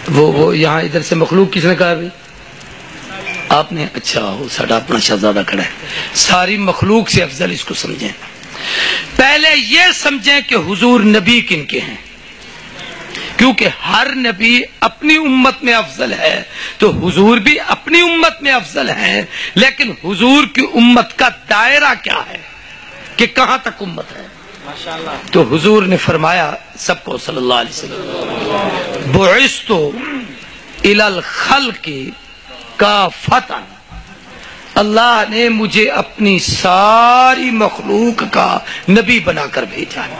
وہ یہاں ادھر سے مخلوق کس نے کہا بھائی؟ آپ نے؟ اچھا، وہ ساڈا اپنا شہزادہ کھڑا ہے. ساری مخلوق سے افضل اس کو سمجھیں. پہلے یہ سمجھیں کہ حضور نبی کن کے ہیں، کیونکہ ہر نبی اپنی امت میں افضل ہے تو حضور بھی اپنی امت میں افضل ہیں. لیکن حضور کی امت کا دائرہ کیا ہے کہ کہاں تک امت ہے؟ تو حضور نے فرمایا سب کو صلی اللہ علیہ وسلم، بعثت الی الخلق کافۃ، اللہ نے مجھے اپنی ساری مخلوق کا نبی بنا کر بھیجا ہے.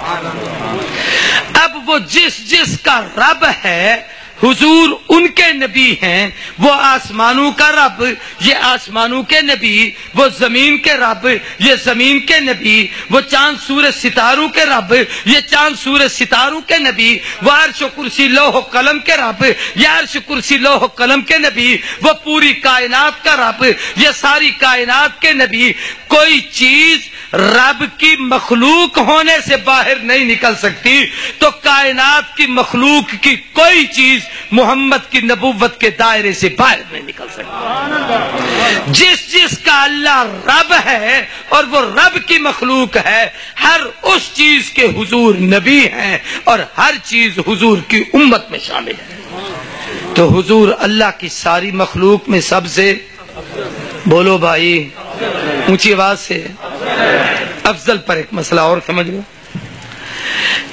اب وہ جس کا رب ہے، حضور ان کے نبی ہیں. وہ آسمانوں کا رب، یہ آسمانوں کے نبی. وہ زمین کے رب، یہ زمین کے نبی. وہ چاند سورج ستاروں کے رب، یہ چاند سورج ستاروں کے نبی. وہ عرش و کرسی لوح و قلم کے رب، یہ عرش کرسی لوح و قلم کے نبی. وہ پوری کائنات کا رب، یہ ساری کائنات کے نبی. کوئی چیز رب کی مخلوق ہونے سے باہر نہیں نکل سکتی، تو کائنات کی مخلوق کی کوئی چیز محمد کی نبوت کے دائرے سے باہر نہیں نکل سکتی. جس کا اللہ رب ہے اور وہ رب کی مخلوق ہے، ہر اس چیز کے حضور نبی ہیں اور ہر چیز حضور کی امت میں شامل ہے. تو حضور اللہ کی ساری مخلوق میں سب سے، بولو بھائی اونچی آواز سے، افضل. پر ایک مسئلہ اور سمجھ لو،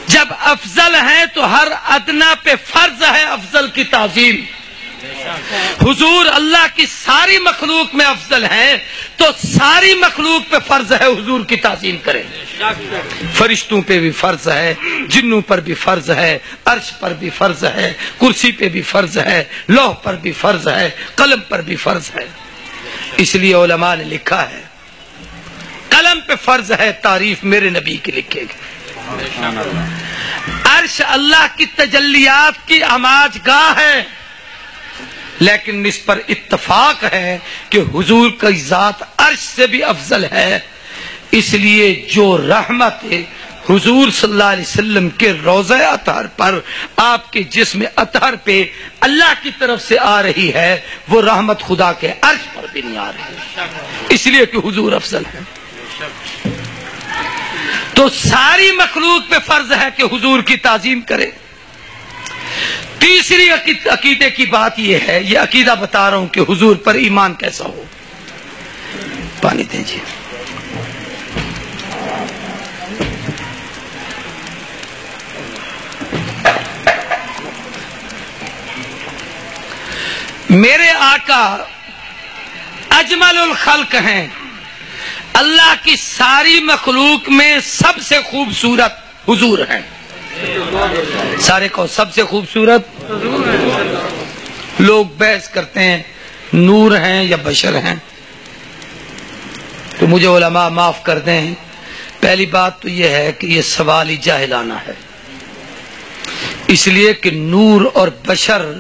جب افضل ہیں تو ہر ادنا پہ فرض ہے افضل کی تعظیم. حضور اللہ کی ساری مخلوق میں افضل ہیں تو ساری مخلوق پہ فرض ہے حضور کی تعظیم کریں. فرشتوں پہ بھی فرض ہے، جنوں پر بھی فرض ہے، عرش پر بھی فرض ہے، کرسی پہ بھی فرض ہے، لوح پر بھی فرض ہے، قلم پر بھی فرض ہے. اس لیے علماء نے لکھا ہے قلم پہ فرض ہے تعریف میرے نبی کی لکھے گی. عرش اللہ کی تجلیات کی آماج گاہ ہے، لیکن اس پر اتفاق ہے کہ حضور کی ذات عرش سے بھی افضل ہے. اس لیے جو رحمت حضور صلی اللہ علیہ وسلم کے روضہ اطہر پر، آپ کے جسم اطہر پہ اللہ کی طرف سے آ رہی ہے، وہ رحمت خدا کے عرش پر بھی نہیں آ رہی، اس لیے کہ حضور افضل ہے. تو ساری مخلوق پہ فرض ہے کہ حضور کی تعظیم کرے. تیسری عقیدے کی بات یہ ہے، یہ عقیدہ بتا رہا ہوں کہ حضور پر ایمان کیسا ہو. پانی دیجیے. میرے آقا اجمل الخلق ہیں، اللہ کی ساری مخلوق میں سب سے خوبصورت حضور ہیں. سارے کو سب سے خوبصورت. لوگ بحث کرتے ہیں نور ہیں یا بشر ہیں، تو مجھے علماء معاف کر دیں. پہلی بات تو یہ ہے کہ یہ سوال ہی جاہلانہ ہے، اس لیے کہ نور اور بشر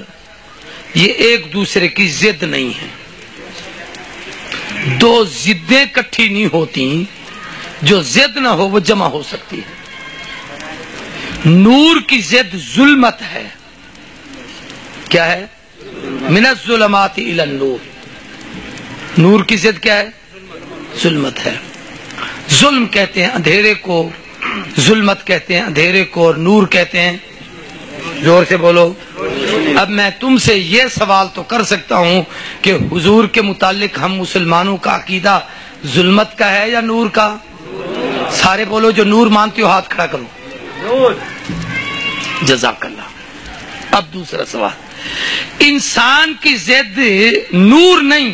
یہ ایک دوسرے کی ضد نہیں ہے. دو ضدیں کٹھی نہیں ہوتی، جو ضد نہ ہو وہ جمع ہو سکتی ہے. نور کی ضد ظلمت ہے. کیا ہے؟ من الظلمات الی النور. نور کی ضد کیا ہے؟ ظلمت ہے. ظلم کہتے ہیں اندھیرے کو، ظلمت کہتے ہیں اندھیرے کو، اور نور کہتے ہیں، زور سے بولو. اب میں تم سے یہ سوال تو کر سکتا ہوں کہ حضور کے متعلق ہم مسلمانوں کا عقیدہ ظلمت کا ہے یا نور کا؟ سارے بولو، جو نور مانتے ہو ہاتھ کھڑا کرو. نور. جزاک اللہ. اب دوسرا سوال، انسان کی ضد نور نہیں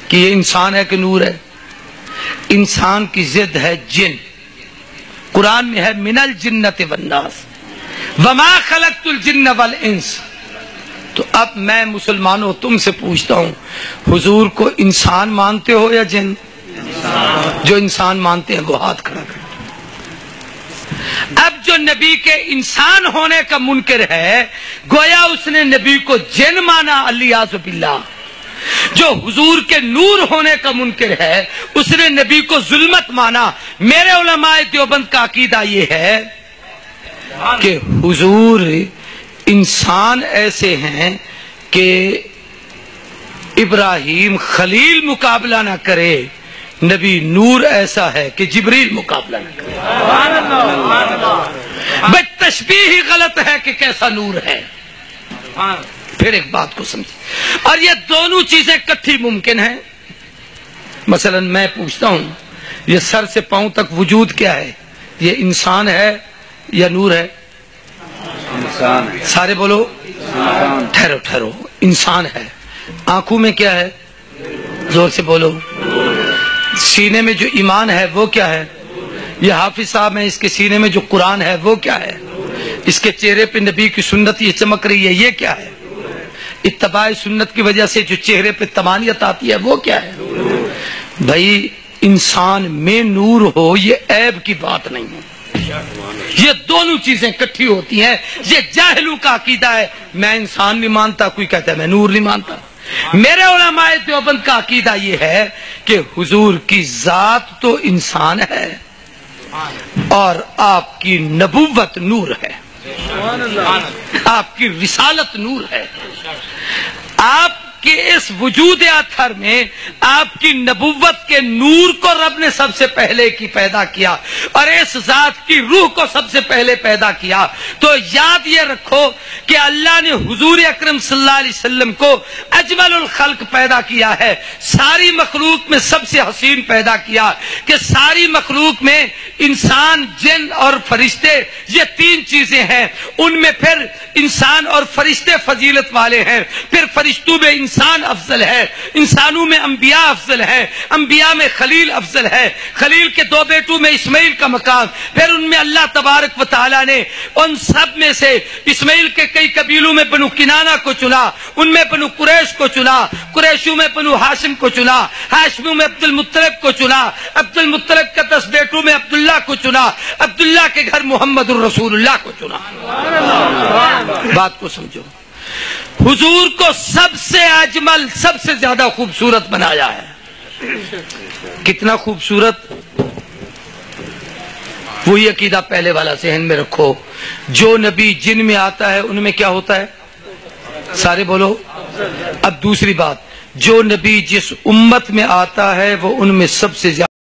کہ یہ انسان ہے کہ نور ہے. انسان کی ضد ہے جن. قرآن میں ہے من الجنۃ والناس وما خلقت الجن والانس. تو اب میں مسلمانوں تم سے پوچھتا ہوں، حضور کو انسان مانتے ہو یا جن؟ جو انسان مانتے ہیں وہ ہاتھ کھڑا کریں. اب جو نبی کے انسان ہونے کا منکر ہے، گویا اس نے نبی کو جن مانا، الیاذ باللہ. جو حضور کے نور ہونے کا منکر ہے، اس نے نبی کو ظلمت مانا. میرے علماء دیوبند کا عقیدہ یہ ہے کہ حضور انسان ایسے ہیں کہ ابراہیم خلیل مقابلہ نہ کرے، نبی نور ایسا ہے کہ جبریل مقابلہ نہ کرے۔ بھئی تشبیہ ہی غلط ہے کہ کیسا نور ہے۔ پھر ایک بات کو سمجھیں، اور یہ دونوں چیزیں اکٹھی ممکن ہیں۔ مثلا میں پوچھتا ہوں، یہ سر سے پاؤں تک وجود کیا ہے؟ یہ انسان ہے یا نور ہے؟ انسان۔ سارے بولو ٹھہرو ٹھہرو، انسان ہے۔ آنکھوں میں کیا ہے؟ زور سے بولو۔ سینے میں جو ایمان ہے وہ کیا ہے؟ یہ حافظ صاحب ہے، اس کے سینے میں جو قرآن ہے وہ کیا ہے؟ اس کے چہرے پہ نبی کی سنت یہ چمک رہی ہے، یہ کیا ہے؟ اتباع سنت کی وجہ سے جو چہرے پہ طمانیت آتی ہے وہ کیا ہے؟ بھائی انسان میں نور ہو یہ عیب کی بات نہیں ہے، یہ دونوں چیزیں اکٹھی ہوتی ہیں۔ یہ جاہلوں کا عقیدہ ہے، میں انسان نہیں مانتا، کوئی کہتا ہے میں نور نہیں مانتا۔ میرے علماء دیوبند کا عقیدہ یہ ہے کہ حضور کی ذات تو انسان ہے اور آپ کی نبوت نور ہے، آپ کی رسالت نور ہے۔ آپ کے اس وجود اطہر میں آپ کی نبوت کے نور کو رب نے سب سے پہلے کی پیدا کیا اور اس ذات کی روح کو سب سے پہلے پیدا کیا۔ تو یاد یہ رکھو کہ اللہ نے حضور اکرم صلی اللہ علیہ وسلم کو اجمل الخلق پیدا کیا ہے، ساری مخلوق میں سب سے حسین پیدا کیا، کہ ساری مخلوق میں انسان، جن اور فرشتے یہ تین چیزیں ہیں، ان میں پھر انسان اور فرشتے فضیلت والے ہیں، پھر فرشتوں میں انسان افضل ہے، انسانوں میں انبیاء افضل ہے، انبیاء میں خلیل افضل ہے، خلیل کے دو بیٹوں میں اسماعیل کا مقام، پھر ان میں اللہ تبارک و تعالی نے ان سب میں سے اسماعیل کے کئی قبیلوں میں بنو کنانہ کو چنا، ان میں بنو قریش کو چنا، قریشوں میں بنو ہاشم کو چنا، ہاشموں میں عبد المطلب کو چنا، عبد المطلب کے 10 بیٹوں میں عبداللہ کو چنا، عبداللہ کے گھر محمد الرسول اللہ کو چنا۔ بات کو سمجھو، حضور کو سب سے اجمل، سب سے زیادہ خوبصورت بنایا ہے۔ کتنا خوبصورت؟ وہی عقیدہ پہلے والا ذہن میں رکھو، جو نبی جن میں آتا ہے ان میں کیا ہوتا ہے؟ سارے بولو۔ اب دوسری بات، جو نبی جس امت میں آتا ہے وہ ان میں سب سے زیادہ